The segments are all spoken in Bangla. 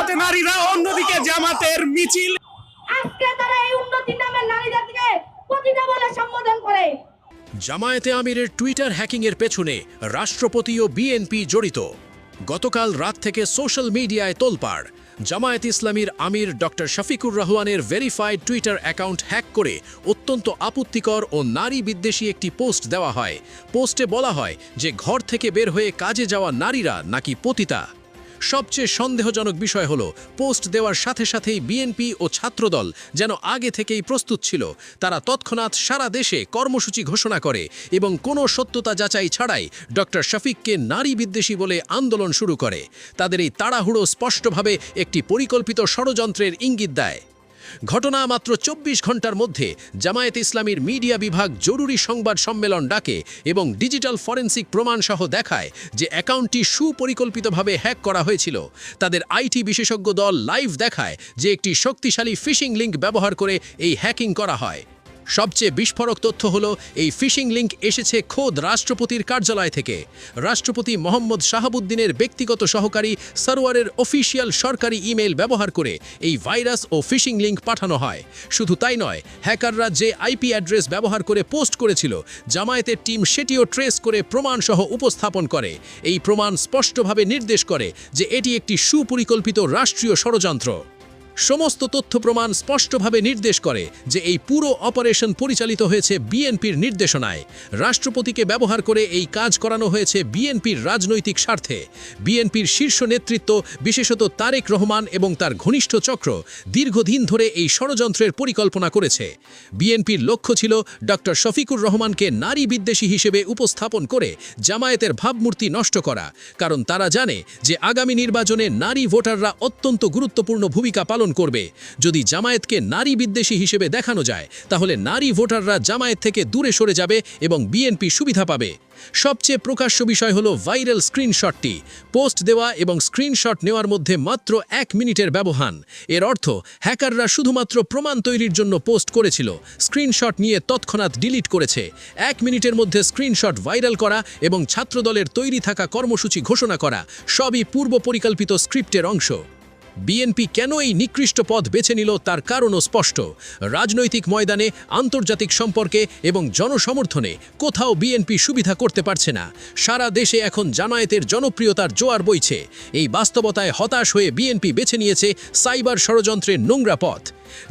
জামাতে নারীরা, অন্যদিকে জামাতের মিছিল। আজকে তারা এই উন্নতির নামে নারীদেরকে প্রতিটা বলে সম্বোধন করে। জামায়াতে আমিরের টুইটার হ্যাকিংয়ের পেছনে রাষ্ট্রপতি ও বিএনপি জড়িত। গতকাল রাত থেকে সোশ্যাল মিডিয়ায় তোলপাড়। জামায়াত ইসলামীর আমির ডক্টর শফিকুর রহমানের ভেরিফাইড টুইটার অ্যাকাউন্ট হ্যাক করে অত্যন্ত আপত্তিকর ও নারী বিদ্বেষী একটি পোস্ট দেওয়া হয়। পোস্টে বলা হয় যে ঘর থেকে বের হয়ে কাজে যাওয়া নারীরা নাকি পতিতা। সবচেয়ে সন্দেহজনক বিষয় হলো পোস্ট দেওয়ার সাথে সাথেই বিএনপি ও ছাত্রদল যেন আগে থেকেই প্রস্তুত ছিল। তারা তৎক্ষণাৎ সারা দেশে কর্মসূচি ঘোষণা করে এবং কোনো সত্যতা যাচাই ছাড়াই ডক্টর শফিককে নারী বিদ্বেষী বলে আন্দোলন শুরু করে। তাদের এই তাড়াহুড়ো স্পষ্টভাবে একটি পরিকল্পিত ষড়যন্ত্রের ইঙ্গিত দেয়। ঘটনা মাত্র ২৪ ঘন্টার মধ্যে জামায়াত ইসলামীর মিডিয়া বিভাগ জরুরি সংবাদ সম্মেলন ডাকে এবং ডিজিটাল ফরেনসিক প্রমাণসহ দেখায় যে অ্যাকাউন্টটি সুপরিকল্পিতভাবে হ্যাক করা হয়েছিল। তাদের আইটি বিশেষজ্ঞ দল লাইভ দেখায় যে একটি শক্তিশালী ফিশিং লিঙ্ক ব্যবহার করে এই হ্যাকিং করা হয়। সবচেয়ে বিস্ফোরক তথ্য হলো এই ফিশিং লিঙ্ক এসেছে খোদ রাষ্ট্রপতির কার্যালয় থেকে। রাষ্ট্রপতি মোহাম্মদ শাহাবুদ্দিনের ব্যক্তিগত সহকারী সরওয়ারের অফিসিয়াল সরকারি ইমেইল ব্যবহার করে এই ভাইরাস ও ফিশিং লিঙ্ক পাঠানো হয়। শুধু তাই নয়, হ্যাকাররা যে আইপি অ্যাড্রেস ব্যবহার করে পোস্ট করেছিল, জামায়াতের টিম সেটিও ট্রেস করে প্রমাণসহ উপস্থাপন করে। এই প্রমাণ স্পষ্টভাবে নির্দেশ করে যে এটি একটি সুপরিকল্পিত রাষ্ট্রীয় ষড়যন্ত্র। সমস্ত তথ্য প্রমাণ স্পষ্টভাবে নির্দেশ করে যে এই পুরো অপারেশন পরিচালিত হয়েছে বিএনপির নির্দেশনায়। রাষ্ট্রপতিকে ব্যবহার করে এই কাজ করানো হয়েছে বিএনপির রাজনৈতিক স্বার্থে। বিএনপির শীর্ষ নেতৃত্ব, বিশেষত তারেক রহমান এবং তার ঘনিষ্ঠ চক্র দীর্ঘদিন ধরে এই ষড়যন্ত্রের পরিকল্পনা করেছে। বিএনপির লক্ষ্য ছিল ডক্টর শফিকুর রহমানকে নারী বিদ্বেষী হিসেবে উপস্থাপন করে জামায়াতের ভাবমূর্তি নষ্ট করা, কারণ তারা জানে যে আগামী নির্বাচনে নারী ভোটাররা অত্যন্ত গুরুত্বপূর্ণ ভূমিকা পালন করবে। যদি জামায়াতকে নারী বিদ্বেষী হিসেবে দেখানো যায়, তাহলে নারী ভোটাররা জামায়াত থেকে দূরে সরে যাবে এবং বিএনপি সুবিধা পাবে। সবচেয়ে প্রকাশ্য বিষয় হলো ভাইরাল স্ক্রিনশটটি। পোস্ট দেওয়া এবং স্ক্রিনশট নেওয়ার মধ্যে মাত্র ১ মিনিটের ব্যবধান। এর অর্থ হ্যাকাররা শুধুমাত্র প্রমাণ তৈরির জন্য পোস্ট করেছিল, স্ক্রিনশট নিয়ে তৎক্ষণাৎ ডিলিট করেছে। ১ মিনিটের মধ্যে স্ক্রিনশট ভাইরাল করা এবং ছাত্রদলের তৈরি থাকা কর্মসূচি ঘোষণা করা সবই পূর্ব পরিকল্পিত স্ক্রিপ্টের অংশ। বিএনপি কেন এই নিকৃষ্ট পথ বেছে নিল তার কারণও স্পষ্ট। রাজনৈতিক ময়দানে, আন্তর্জাতিক সম্পর্কে এবং জনসমর্থনে কোথাও বিএনপি সুবিধা করতে পারছে না। সারা দেশে এখন জামায়াতের জনপ্রিয়তার জোয়ার বইছে। এই বাস্তবতায় হতাশ হয়ে বিএনপি বেছে নিয়েছে সাইবার ষড়যন্ত্রের নোংরা পথ।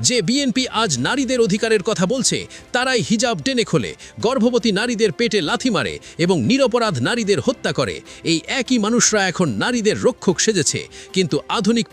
যে বিএনপি আজ নারীদের অধিকারের কথা বলছে, তারাই হিজাব টেনে খোলে, গর্ভবতী নারীদের পেটে লাথি মারে এবং নিরপরাধ নারীদের হত্যা করে। এই একই মানুষরা এখন নারীদের রক্ষক সেজেছে। কিন্তু আধুনিক